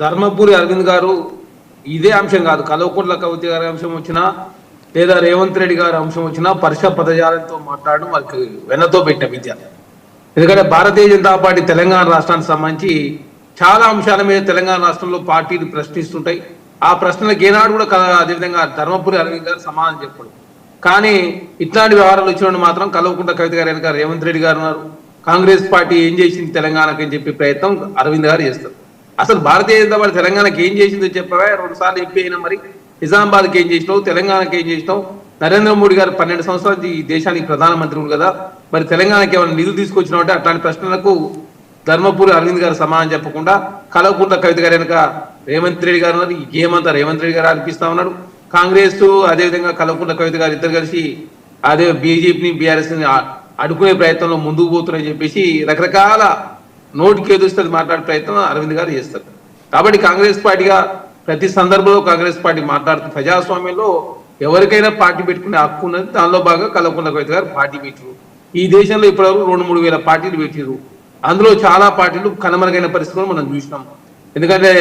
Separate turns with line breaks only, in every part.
ధర్మపురి అరవింద్ గారు ఇదే అంశం కాదు, కల్వకుంట్ల కవిత గారి అంశం వచ్చినా లేదా రేవంత్ రెడ్డి గారి అంశం వచ్చినా పరుష పదజాలంతో మాట్లాడడం వాళ్ళకి వెన్నతో పెట్టిన విద్య. ఎందుకంటే భారతీయ జనతా పార్టీ తెలంగాణ రాష్ట్రానికి సంబంధించి చాలా అంశాల మీద తెలంగాణ రాష్ట్రంలో పార్టీలు ప్రశ్నిస్తుంటాయి. ఆ ప్రశ్నలకు ఏనాడు కూడా అదేవిధంగా ధర్మపురి అరవింద్ గారు సమాధానం చెప్పడు. కానీ ఇట్లాంటి వ్యవహారాలు వచ్చినప్పుడు మాత్రం కల్వకుంట్ల కవిత గారు వెనక రేవంత్ రెడ్డి గారు ఉన్నారు. కాంగ్రెస్ పార్టీ ఏం చేసింది తెలంగాణకి అని చెప్పే ప్రయత్నం అరవింద్ గారు చేస్తారు. అసలు భారతీయ జనతా పార్టీ తెలంగాణకి ఏం చేసిందో చెప్పవా? 2 సార్లు ఎంపీ అయినా, మరి నిజామాబాద్కి ఏం చేసినావు, తెలంగాణకి ఏం చేసినావు? నరేంద్ర మోడీ గారు 12 సంవత్సరాలు ఈ దేశానికి ప్రధానమంత్రి ఉంది కదా, మరి తెలంగాణకి ఏమైనా నిధులు తీసుకొచ్చినావు అంటే అట్లాంటి ప్రశ్నలకు ధర్మపురి అరవింద్ గారు సమాధానం చెప్పకుండా కల్వకుంట్ల కవిత గారు వెనక రేవంత్ రెడ్డి గారు ఉన్నారు. ఈ గేమ్ అంతా రేవంత్ రెడ్డి గారు అనిపిస్తా ఉన్నాడు. కాంగ్రెస్ అదేవిధంగా కల్వకుంట్ల కవిత గారు ఇద్దరు కలిసి అదే బీజేపీని బీఆర్ఎస్ ని అడుకునే ప్రయత్నంలో ముందుకు పోతున్నారని చెప్పేసి రకరకాల నోటికి ఎదుస్తుంది మాట్లాడే ప్రయత్నం అరవింద్ గారు చేస్తారు. కాబట్టి కాంగ్రెస్ పార్టీగా ప్రతి సందర్భంలో కాంగ్రెస్ పార్టీ మాట్లాడుతూ ప్రజాస్వామ్యంలో ఎవరికైనా పార్టీ పెట్టుకునే హక్కు ఉన్నది. దానిలో భాగంగా కల్వకుంట్ల కవిత గారు పార్టీ పెట్టారు. ఈ దేశంలో ఇప్పటివరకు 2-3 వేల పార్టీలు పెట్టారు. అందులో చాలా పార్టీలు కనుమరుగైన పరిస్థితులు మనం చూసినాం. ఎందుకంటే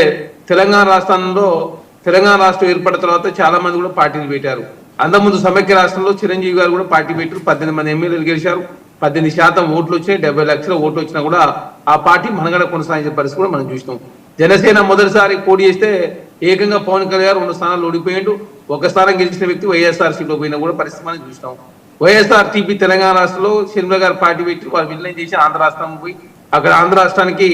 తెలంగాణ రాష్ట్రం ఏర్పడిన తర్వాత చాలా మంది కూడా పార్టీలు పెట్టారు. అంతకుముందు సమైక్య రాష్ట్రంలో చిరంజీవి గారు కూడా పార్టీ పెట్టారు. 18 మంది ఎమ్మెల్యేలు గెలిచారు. 18% ఓట్లు వచ్చాయి. 70 లక్షల ఓట్లు వచ్చినా కూడా ఆ పార్టీ మనగడ కొనసాగించే పరిస్థితి కూడా మనం చూసినాం. జనసేన మొదటిసారి పోటీ చేస్తే ఏకంగా పవన్ కళ్యాణ్ 2 స్థానాలు ఓడిపోయాడు. 1 స్థానం గెలిచిన వ్యక్తి వైఎస్ఆర్సీలో పోయినా కూడా పరిస్థితి మనం చూసినాం. వైఎస్ఆర్టీపీ తెలంగాణ రాష్ట్రంలో షర్మిల గారు పార్టీ పెట్టి వారు విలీనం చేసి ఆంధ్ర రాష్ట్రం పోయి అక్కడ ఆంధ్ర రాష్ట్రానికి